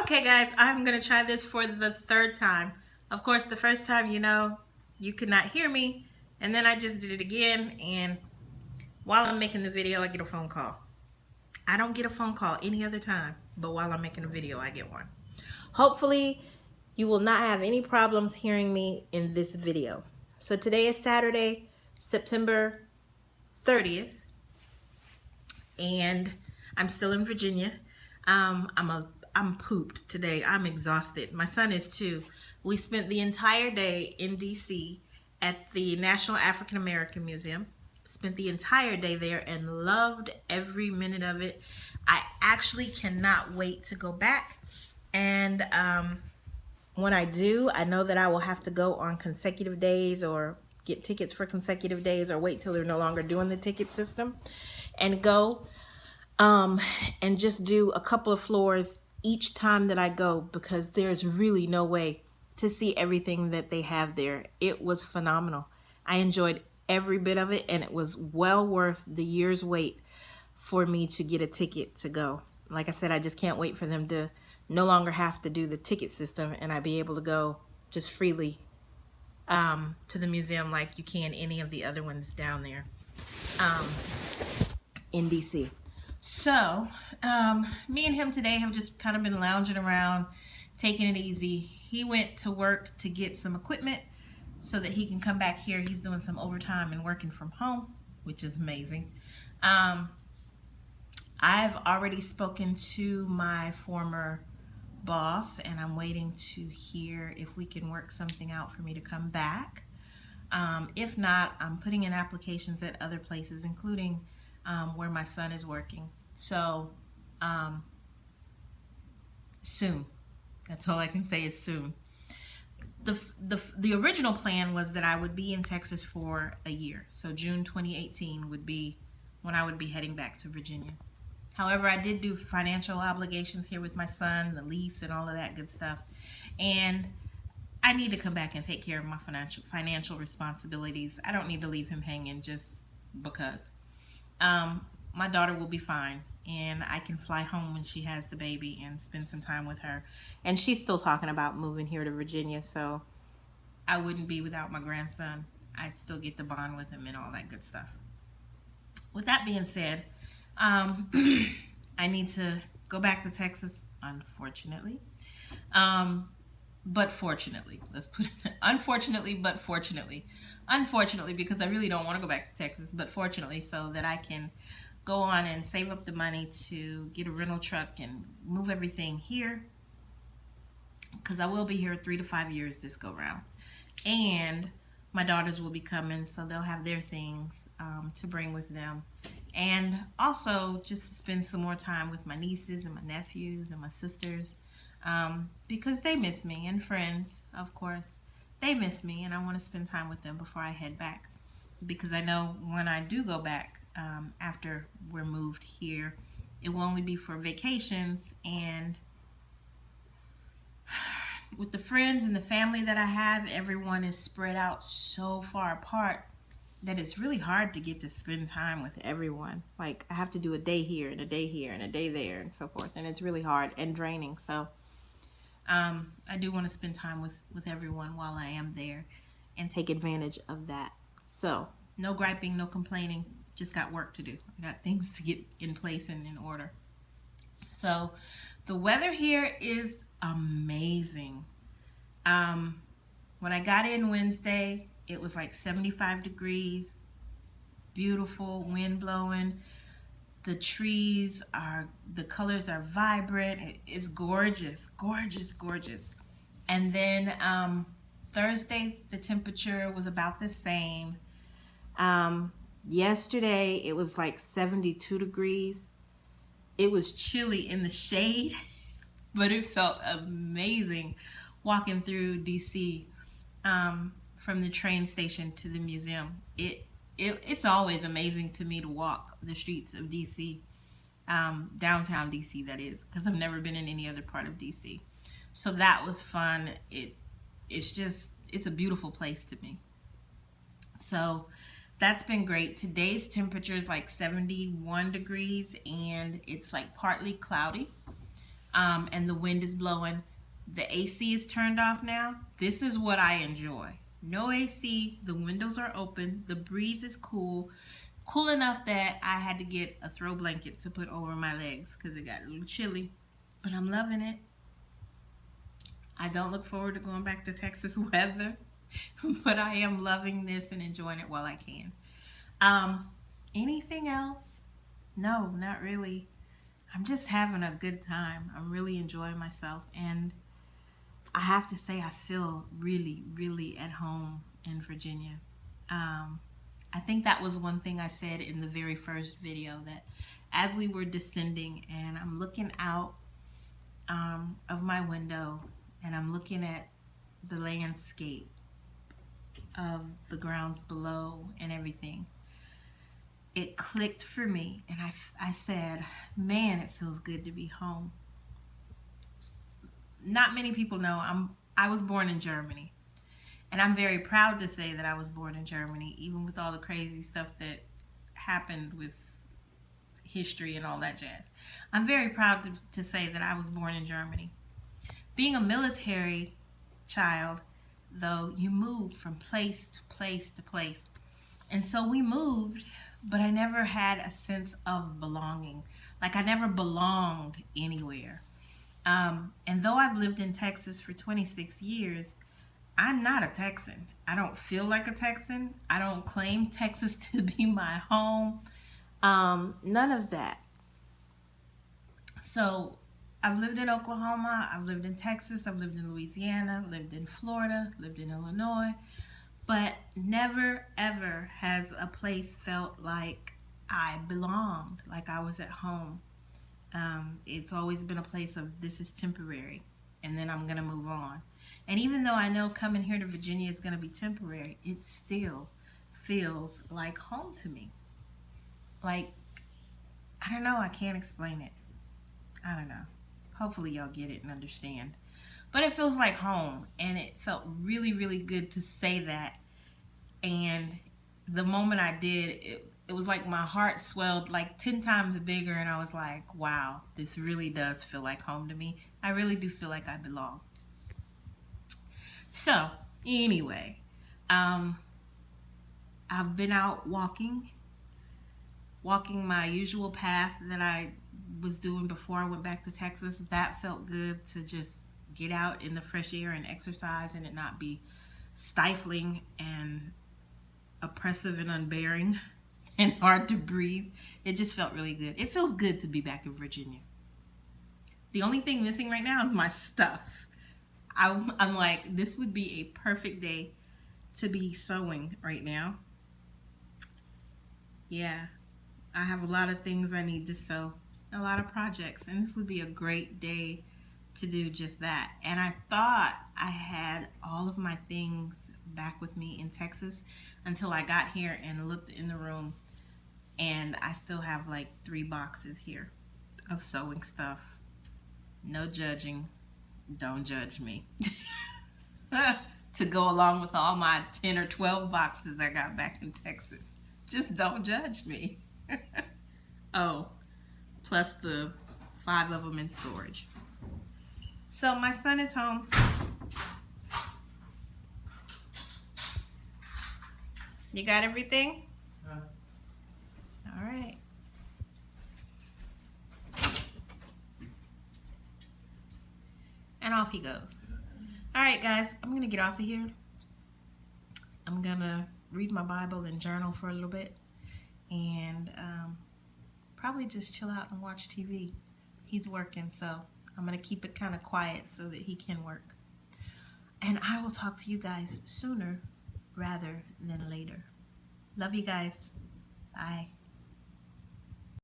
Okay guys, I'm gonna try this for the third time. Of course, the first time, you could not hear me, and then I just did it again, and while I'm making the video, I get a phone call. I don't get a phone call any other time, but while I'm making a video, I get one. Hopefully, you will not have any problems hearing me in this video. So today is Saturday, September 30th, and I'm still in Virginia. I'm pooped today. I'm exhausted. My son is too. We spent the entire day in DC at the National African American Museum. Spent the entire day there and loved every minute of it. I actually cannot wait to go back. And when I do, I know that I will have to go on consecutive days or get tickets for consecutive days or wait till they're no longer doing the ticket system and go um, and just do a couple of floors each time that I go, because there's really no way to see everything that they have there. It was phenomenal. I enjoyed every bit of it, and it was well worth the year's wait for me to get a ticket to go. Like I said, I just can't wait for them to no longer have to do the ticket system and I be able to go just freely to the museum like you can any of the other ones down there in DC. So, me and him today have just kind of been lounging around, taking it easy. He went to work to get some equipment so that he can come back here. He's doing some overtime and working from home, which is amazing. I've already spoken to my former boss, and I'm waiting to hear if we can work something out for me to come back. If not, I'm putting in applications at other places, including where my son is working. So soon. That's all I can say is soon. The original plan was that I would be in Texas for a year. So June 2018 would be when I would be heading back to Virginia. However, I did do financial obligations here with my son, the lease and all of that good stuff. And I need to come back and take care of my financial responsibilities. I don't need to leave him hanging just because. My daughter will be fine, and I can fly home when she has the baby and spend some time with her. And she's still talking about moving here to Virginia, so I wouldn't be without my grandson. I'd still get to bond with him and all that good stuff. With that being said, I need to go back to Texas, unfortunately. But fortunately, let's put it, unfortunately, but fortunately. Unfortunately, because I really don't want to go back to Texas, but fortunately, so that I can go on and save up the money to get a rental truck and move everything here, because I will be here 3 to 5 years this go round. And my daughters will be coming, so they'll have their things to bring with them. And also just to spend some more time with my nieces and my nephews and my sisters, because they miss me, and friends, of course. They miss me, and I want to spend time with them before I head back, because I know when I do go back after we're moved here, it will only be for vacations. And with the friends and the family that I have, everyone is spread out so far apart that it's really hard to get to spend time with everyone. Like, I have to do a day here and a day here and a day there and so forth, and it's really hard and draining. So I do want to spend time with everyone while I am there and take advantage of that. So no griping, no complaining, just got work to do. I got things to get in place and in order. So the weather here is amazing. When I got in Wednesday, it was like 75 degrees, beautiful, wind blowing. The trees the colors are vibrant. It's gorgeous, gorgeous, gorgeous. And then Thursday, the temperature was about the same. Yesterday, it was like 72 degrees. It was chilly in the shade, but it felt amazing walking through DC from the train station to the museum. It's always amazing to me to walk the streets of DC, downtown DC, that is, because I've never been in any other part of DC. So that was fun. It's a beautiful place to me. So that's been great. Today's temperature is like 71 degrees, and it's like partly cloudy. and the wind is blowing. The AC is turned off now. This is what I enjoy. No AC, the windows are open, the breeze is cool, cool enough that I had to get a throw blanket to put over my legs because it got a little chilly. But I'm loving it. I don't look forward to going back to Texas weather, but I am loving this and enjoying it while I can. Um, Anything else? No, not really. I'm just having a good time. I'm really enjoying myself, and I have to say I feel really, really at home in Virginia. Um, I think that was one thing I said in the very first video, that as we were descending and I'm looking out of my window and I'm looking at the landscape of the grounds below and everything, it clicked for me, and I said, man, it feels good to be home. Not many people know I was born in Germany, and I'm very proud to say that I was born in Germany, even with all the crazy stuff that happened with history and all that jazz. I'm very proud to say that I was born in Germany. Being a military child, though, you move from place to place to place. And so we moved, but I never had a sense of belonging. Like I never belonged anywhere. And though I've lived in Texas for 26 years, I'm not a Texan. I don't feel like a Texan. I don't claim Texas to be my home. None of that. So I've lived in Oklahoma, I've lived in Texas, I've lived in Louisiana, lived in Florida, lived in Illinois, but never ever has a place felt like I belonged, like I was at home. It's always been a place of this is temporary and then I'm going to move on. And even though I know coming here to Virginia is going to be temporary, it still feels like home to me. Like, I don't know, I can't explain it. I don't know. Hopefully y'all get it and understand. But it feels like home, and it felt really, really good to say that. And the moment I did, it was like my heart swelled like 10 times bigger, and I was like, wow, this really does feel like home to me. I really do feel like I belong. So, anyway, um, I've been out walking my usual path that I was doing before I went back to Texas. That felt good, to just get out in the fresh air and exercise and it not be stifling and oppressive and unbearing and hard to breathe. It just felt really good. It feels good to be back in Virginia. The only thing missing right now is my stuff. I'm like, this would be a perfect day to be sewing right now. Yeah, I have a lot of things I need to sew, a lot of projects, and this would be a great day to do just that. And I thought I had all of my things back with me in Texas until I got here and looked in the room, and I still have like 3 boxes here of sewing stuff. No judging. Don't judge me. To go along with all my 10 or 12 boxes I got back in Texas. Just don't judge me. Oh, plus the 5 of them in storage. So my son is home. You got everything? All right. And off he goes. All right, guys, I'm going to get off of here. I'm going to read my Bible and journal for a little bit. And probably just chill out and watch TV. He's working, so I'm going to keep it kind of quiet so that he can work. And I will talk to you guys sooner rather than later. Love you guys. Bye.